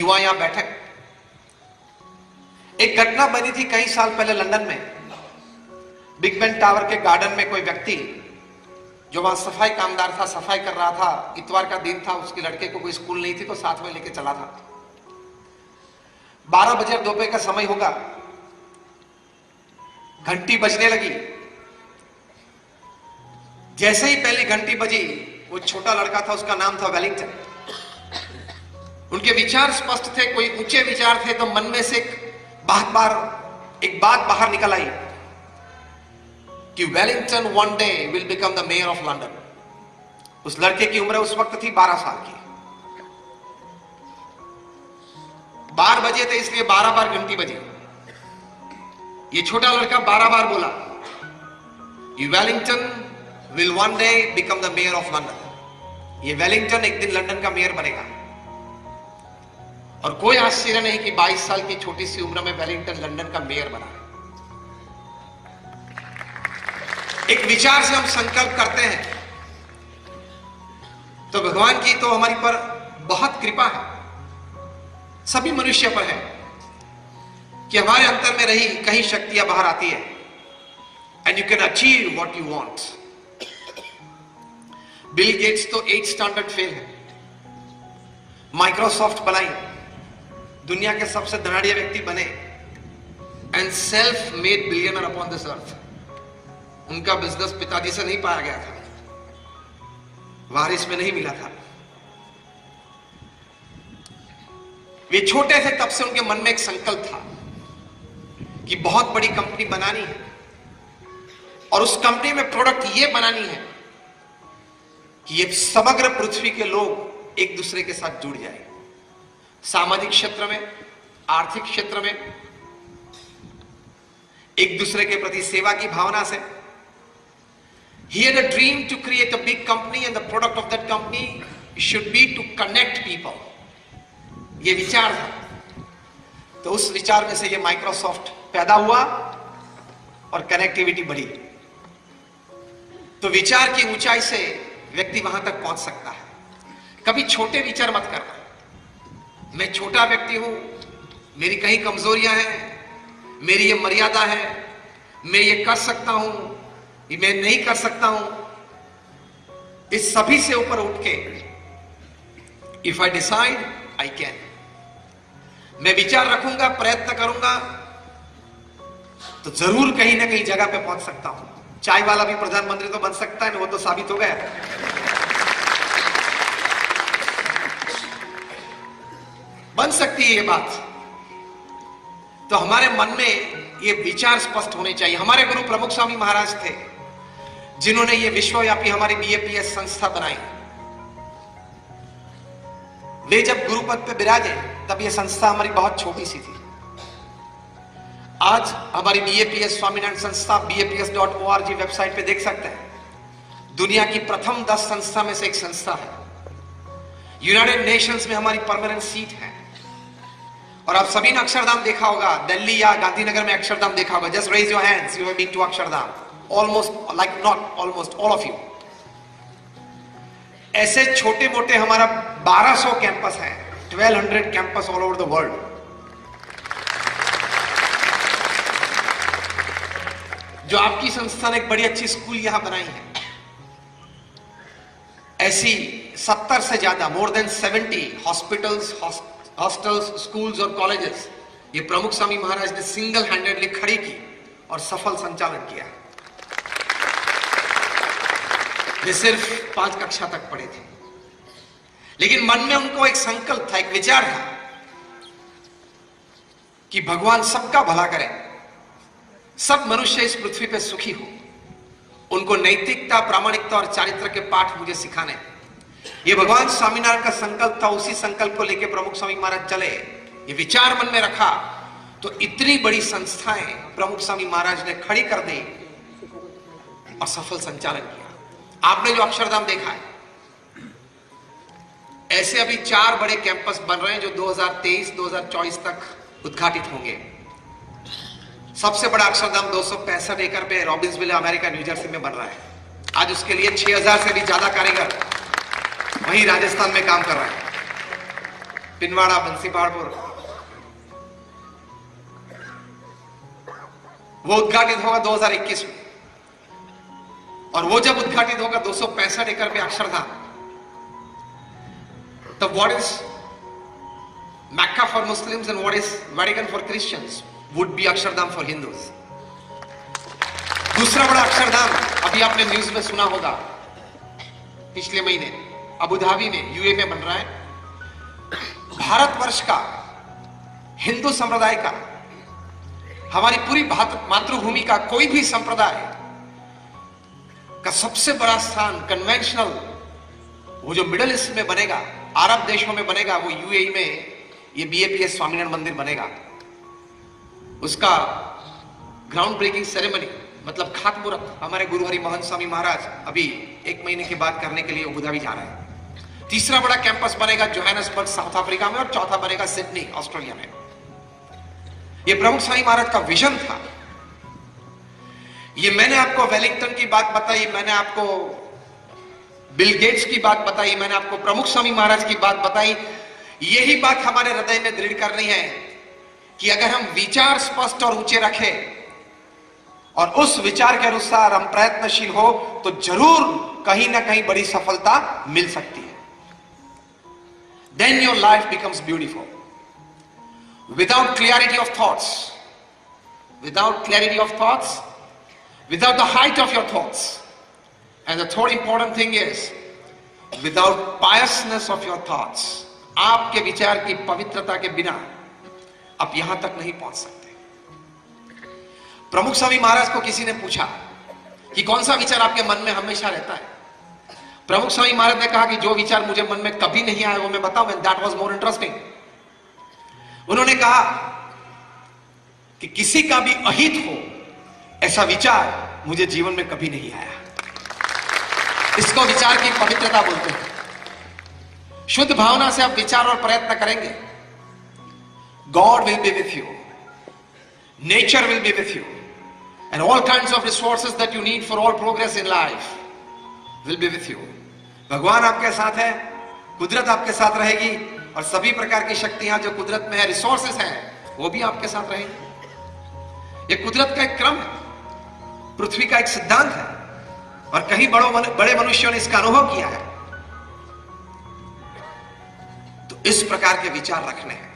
युवा यहां बैठक। एक घटना बनी थी कई साल पहले लंदन में, बिग बेन टावर के गार्डन में कोई व्यक्ति जो वहां सफाई कामदार था, सफाई कर रहा था। इतवार का दिन था, उसके लड़के को कोई स्कूल नहीं थी तो साथ में लेके चला था। 12 बजे दोपहर का समय होगा, घंटी बजने लगी। जैसे ही पहली घंटी बजी, वो छोटा लड़का था, उसका नाम था वेलिंगटन। उनके विचार स्पष्ट थे, कोई ऊंचे विचार थे, तो मन में से एक बात बाहर निकल आई कि Wellington one day will become the mayor of London. उस लड़के की उम्र उस वक्त थी 12 साल की। 12 बजे थे, इसलिए 12 बार घंटी बजी। ये छोटा लड़का 12 बार बोला, Wellington will one day become the mayor of London. ये वेलिंगटन एक दिन लंदन का मेयर बनेगा। और कोई आश्चर्य नहीं कि 22 साल की छोटी सी उम्र में वेलिंगटन लंदन का मेयर बना। एक विचार से हम संकल्प करते हैं तो भगवान की तो हमारी पर बहुत कृपा है, सभी मनुष्य पर है, कि हमारे अंतर में रही कहीं शक्तियां बाहर आती है। And you can achieve what you want. Bill Gates तो 8 स्टैंडर्ड फेल है, माइक्रोसॉफ्ट बनाई, दुनिया के सबसे धनाढ़िया व्यक्ति बने, and self made billionaire upon this earth. उनका बिजनेस पिताजी से नहीं पाया गया था, वारिस में नहीं मिला था। वे छोटे थे तब से उनके मन में एक संकल्प था कि बहुत बड़ी कंपनी बनानी है, और उस कंपनी में प्रोडक्ट ये बनानी है कि ये समग्र पृथ्वी के लोग एक दूसरे के साथ जुड़ जाए। सामाजिक क्षेत्र में, आर्थिक क्षेत्र में, एक दूसरे के प्रति सेवा की भावना से। He had a dream to create a big company and the product of that company should be to connect people. ये विचार था। तो उस विचार में से ये माइक्रोसॉफ्ट पैदा हुआ और कनेक्टिविटी बढ़ी। तो विचार की ऊंचाई से व्यक्ति वहां तक पहुंच सकता है। कभी छोटे विचार मत करना, मैं छोटा व्यक्ति हूं, मेरी कहीं कमजोरियां हैं, मेरी ये मर्यादा है, मैं ये कर सकता हूं, ये मैं नहीं कर सकता हूं। इस सभी से ऊपर उठ के if I decide I can, मैं विचार रखूंगा, प्रयत्न करूंगा, तो जरूर कहीं ना कहीं जगह पे पहुंच सकता हूं। चाय वाला भी प्रधानमंत्री तो बन सकता है ना, वो तो साबित हो गया। बन सकती है ये बात। तो हमारे मन में ये विचार स्पष्ट होने चाहिए। हमारे गुरु प्रमुख स्वामी महाराज थे जिन्होंने ये विश्वव्यापी हमारी बीएपीएस संस्था बनाई। वे जब गुरुपद पे विराजे तब ये संस्था हमारी बहुत छोटी सी थी। आज हमारी बीएपीएस स्वामीनारायण संस्था BAPS.org वेबसाइट पे देख सकते हैं, दुनिया की प्रथम 10 संस्था में से एक संस्था है। यूनाइटेड नेशंस में हमारी परमानेंट सीट है। और आप सभी ने अक्षरधाम देखा होगा, दिल्ली या गांधीनगर में अक्षरधाम देखा होगा। Just raise your hands, you have been to Akshardham. Almost, like not almost, all of you. ऐसे छोटे मोटे हमारा 1200 कैंपस है, 1200 campus all over the world. जो आपकी संस्था ने एक बड़ी अच्छी स्कूल यहां बनाई है, ऐसी 70 से ज्यादा, more than 70 hospitals, hostels, schools और कॉलेजेस ये प्रमुख स्वामी महाराज ने सिंगल हैंडेडली खड़ी की और सफल संचालन किया। वे सिर्फ 5 कक्षा तक पढ़े थे, लेकिन मन में उनको एक संकल्प था, एक विचार था कि भगवान सबका भला करे, सब मनुष्य इस पृथ्वी पे सुखी हो। उनको नैतिकता, प्रामाणिकता और चारित्र के पाठ मुझे सिखाने। ये भगवान स्वामीनारायण का संकल्प था। उसी संकल्प को लेकर प्रमुख स्वामी महाराज चले। ये विचार मन में रखा तो इतनी बड़ी संस्थाएं प्रमुख स्वामी महाराज ने खड़ी कर दी और सफल संचालन किया। आपने जो अक्षरधाम देखा है, ऐसे अभी 4 बड़े कैंपस बन रहे हैं जो 2023-2024 तक उद्घाटित होंगे। सबसे बड़ा अक्षरधाम 265 एकड़ पे रॉबिन्सविल, अमेरिका, न्यूजर्सी में बन रहा है। आज उसके लिए 6000 से भी ज्यादा कारीगर वहीं राजस्थान में काम कर रहे हैं। पिनवाड़ा, बंसीपहाड़पुर, वो उद्घाटित होगा 2021 में। और वो जब उद्घाटित होगा 265 एकड़ में अक्षरधाम, तब what is Mecca for Muslims and what is Vatican for Christians would be Akshardham for Hindus। दूसरा बड़ा अक्षरधाम अभी आपने न्यूज में सुना होगा, पिछले महीने अबू धाबी में, यूए में बन रहा है। भारतवर्ष का, हिंदू संप्रदाय का, हमारी पूरी मातृभूमि का कोई भी संप्रदाय का सबसे बड़ा स्थान कन्वेंशनल, वो जो मिडिल ईस्ट में बनेगा, अरब देशों में बनेगा, वो यूएई में ये बीएपीएस स्वामीनारायण मंदिर बनेगा। उसका ग्राउंड ब्रेकिंग सेरेमनी, मतलब खातमुहूर्त, हमारे गुरु हरि मोहन स्वामी महाराज अभी 1 महीने के बाद करने के लिए अबू धाबी जा रहे हैं। तीसरा बड़ा कैंपस बनेगा जोहान्सबर्ग, साउथ अफ्रीका में, और चौथा बनेगा सिडनी, ऑस्ट्रेलिया में। ये प्रमुख स्वामी महाराज का विजन था। ये मैंने आपको वेलिंगटन की बात बताई, मैंने आपको बिल गेट्स की बात बताई, मैंने आपको प्रमुख स्वामी महाराज की बात बताई। यही बात हमारे हृदय में दृढ़ करनी है कि अगर हम विचार स्पष्ट और ऊंचे रखें और उस विचार के अनुसार हम प्रयत्नशील हो तो जरूर कहीं ना कहीं बड़ी सफलता मिल सकती है। Then your life becomes beautiful. Without clarity of thoughts, without clarity of thoughts, without the height of your thoughts, and the third important thing is without piousness of your thoughts, आपके विचार की पवित्रता के बिना आप यहां तक नहीं पहुंच सकते। प्रमुख स्वामी महाराज को किसी ने पूछा कि कौन सा विचार आपके मन में हमेशा रहता है। प्रमुख स्वामी महाराज ने कहा कि जो विचार मुझे मन में कभी नहीं आया वो मैं बताऊं, and that was more interesting. उन्होंने कहा कि किसी का भी अहित हो ऐसा विचार मुझे जीवन में कभी नहीं आया। इसको विचार की पवित्रता बोलते हैं। शुद्ध भावना से आप विचार और प्रयत्न करेंगे, God will be with you, nature will be with you, and all kinds of resources that you need for all progress in life will be with you. भगवान आपके साथ है, कुदरत आपके साथ रहेगी, और सभी प्रकार की शक्तियां जो कुदरत में है, रिसोर्सेज हैं, वो भी आपके साथ रहेंगी। ये कुदरत का एक क्रम है, पृथ्वी का एक सिद्धांत है, और कहीं बड़े मनुष्यों ने इसका अनुभव किया है। तो इस प्रकार के विचार रखने हैं।